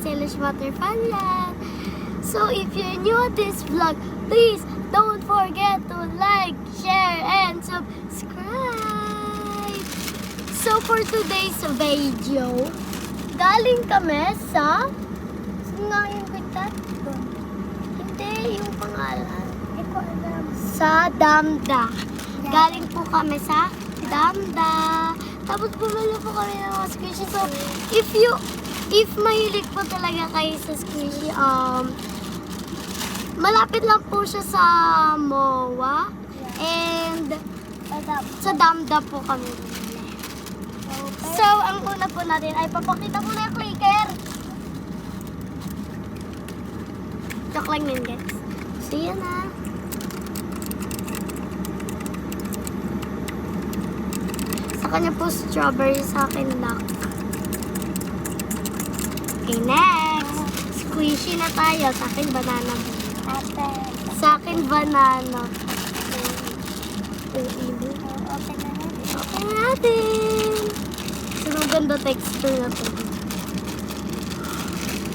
Selish Waterfall yan. So if you're new at this vlog, please don't forget to like, share, and subscribe. So for today's video, galing kami sa... Saan nga yung kwintat? Hindi, yung pangalan. Hindi ko alam. Sa Damda. Galing po kami sa Damda. Tapos bumili po kami ng mga squishy. So, if mahilig po talaga kayo sa squishy, malapit lang po siya sa MOA. And sa Damda po kami bumili. So, ang una po natin ay papakita ko na yung clicker. Joke lang yun, guys. So, yan na. Sa kanya po strawberry, sa akin lock. Okay, next. Squishy na tayo. Sa akin banana. Sa akin banana. Open natin. So, maganda texture na to.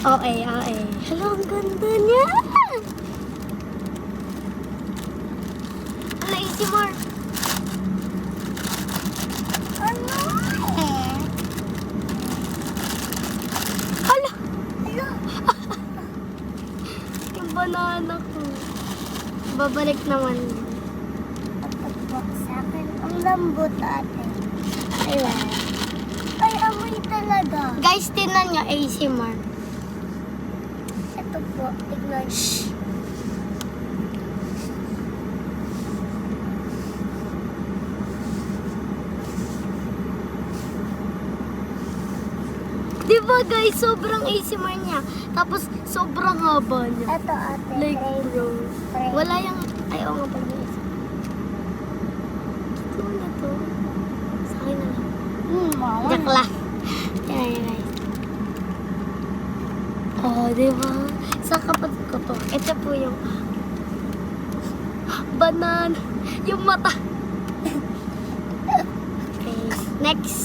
Okay. Hello, ang ganda niya. Ano, easy more. Ano? Hala. Yung banana ko. Babalik naman. Sa akin, ang lambot ate. Ayun. Ay, amoy talaga. Guys, tinan nyo, ASMR. Ito po, tignan. Shhh. Diba guys, sobrang ASMR niya. Tapos, sobrang haba niya. Ito ate. Like, bro. Wala yung... Ay, oo nga pag ASMR. Ito na to. Sa akin na lang. Joke lang. Yan, guys. Oh, diba? Sa kapatid ko to. Ito po yung... Banana. Yung mata. Okay. Next.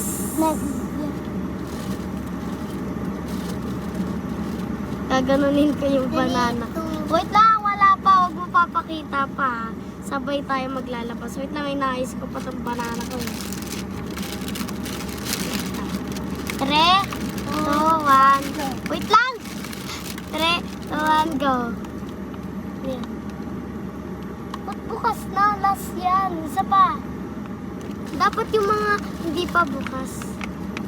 Gaganunin ko yung banana. Wait lang, wala pa. Huwag mo papakita pa. Sabay tayo maglalabas. Wait lang, may nais ko pa itong banana ko. 3, 2, 1, go. Wait lang! 3, 2, 1, go. Ayan. Ba't bukas na? Last yan. Isa pa. Dapat yung mga hindi pa bukas.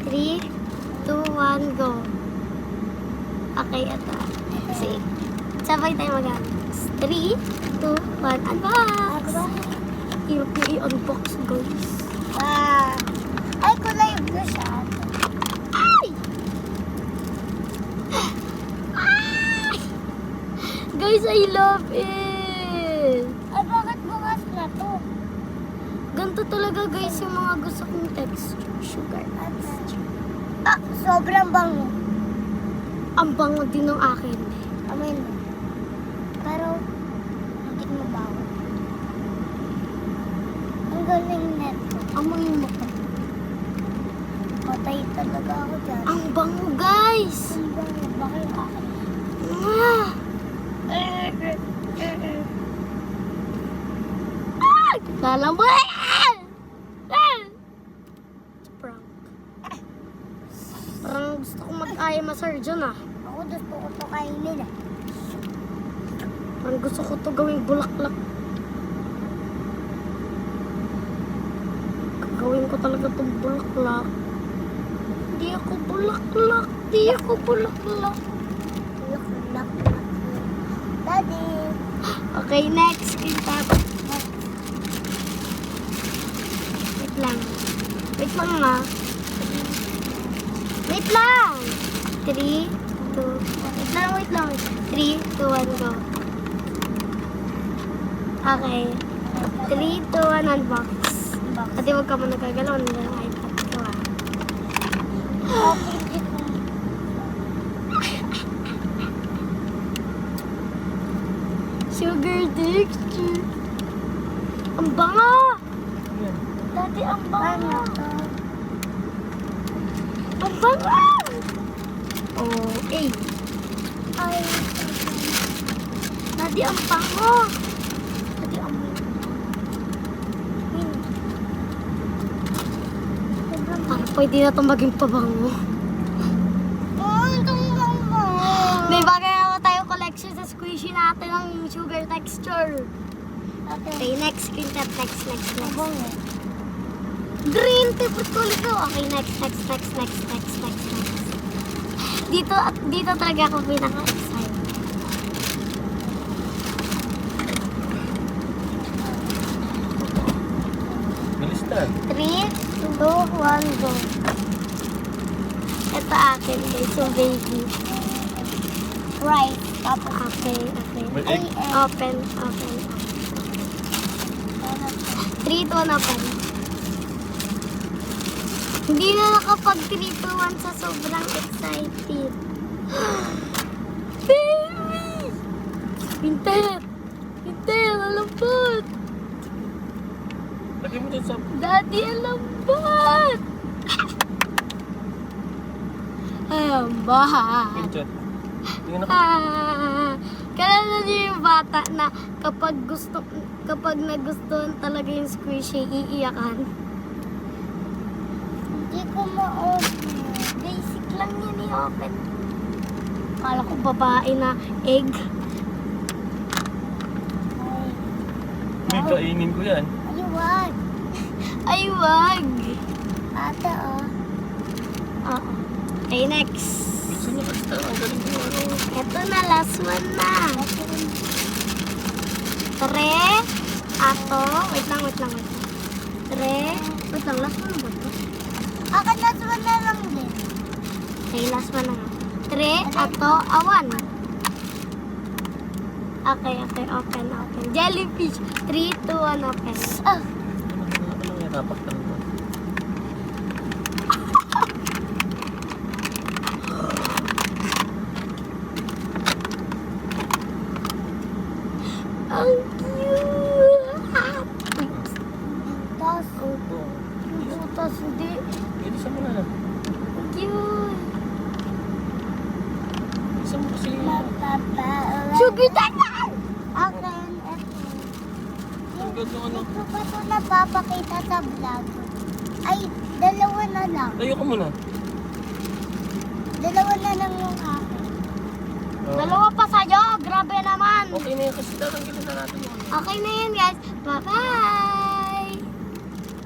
3, 2, 1, go. Okay, ito. Kasi, sabay tayo mag-unbox. 3, 2, 1, unbox! Hirap na i-unbox, guys. Ay, kulay blue siya. Ay! Ay! Guys, I love it! Ay, bakit bukas na to? Ganito talaga, guys, yung mga gusto kong texture. Sugar texture. Ah, sobrang bango. Ang bango din ng akin. Amoy mo. Pero, hindi mo bago. Ang galing neto. Amoy mo pa. Patay talaga ako dyan. Ang bango, guys! Ang bango. Bakit akin? Ah! Ah! Lalambot! Ah! Prank. Parang gusto ko mag-aya masar dyan, ah. Ako gusto ko to kainin eh. Parang gusto ko to gawing bulaklak. Gagawin ko talaga itong bulaklak. Di ako bulaklak. Lak. Daddy. Okay, next. Kita. Wait lang. Wait lang. 3, 2, wait lang. 3, 2, 1, go. Okay. 3, 2, 1, unbox. Pati huwag ka mo nagagalaw. Nandiyan ang iPad ko, ah. Okay. Sugar texture. Ang bango! Dati ang bango. Ang bango! Oh, 8. Ay. Daddy, ang bango. Daddy, ang parang pwede na itong maging pabango. Oh, itong bango. May bagay naman tayo collection sa squishy natin ng sugar texture. Okay, next. Next. Bango. Green favorite color ko. Okay, next. Dito talaga ako pinaka-excited. Bilis na. 3, 2, 1, go. Ito akin guys, yung baby. Right. Okay. May egg. Open. 3, 2, 1, open. Hindi na nakapag 3, 2, 1 sa sobrang excited. Baby! Pinter! Alambot! Lagay mo dyan sa... Daddy, alambot! Alambot! Pinchat. Tingnan ako. Kailan niyo yung bata na kapag nagustuhan talaga yung squishy, iiyakan? Hindi ko ma-open. Basic lang yan i-open. Kala ko babae na egg. May kainin ko yan. Ayun. Ay, wag! Ate, oh. Oo. Okay, next. Gusto niya kasi ang galing ko. Ito na, last one na. Tre, ato, wait lang. Tre, wait lang, last one na ba ito? Akin na lang din. Okay, last one na nga. Tre, ato, awan. Okay, open. Jellyfish. 3, 2, 1, open. Ah. Ano lang yan? Tapak lang ito. Ang cute! Tapos, Ito. Tapos hindi. Isa mo na. Ang cute! Isa mo kasi. Papa. Sugar tanan! Akin, ito. Ang ganda ano. Ito pa ito napapakita sa vlog. Ay, dalawa na lang. Tayo ka muna. Dalawa na lang yung akin. Dalawa pa sa'yo. Grabe naman. Okay na yan kasi tatanggalin na natin yun. Okay na yun guys. Bye-bye!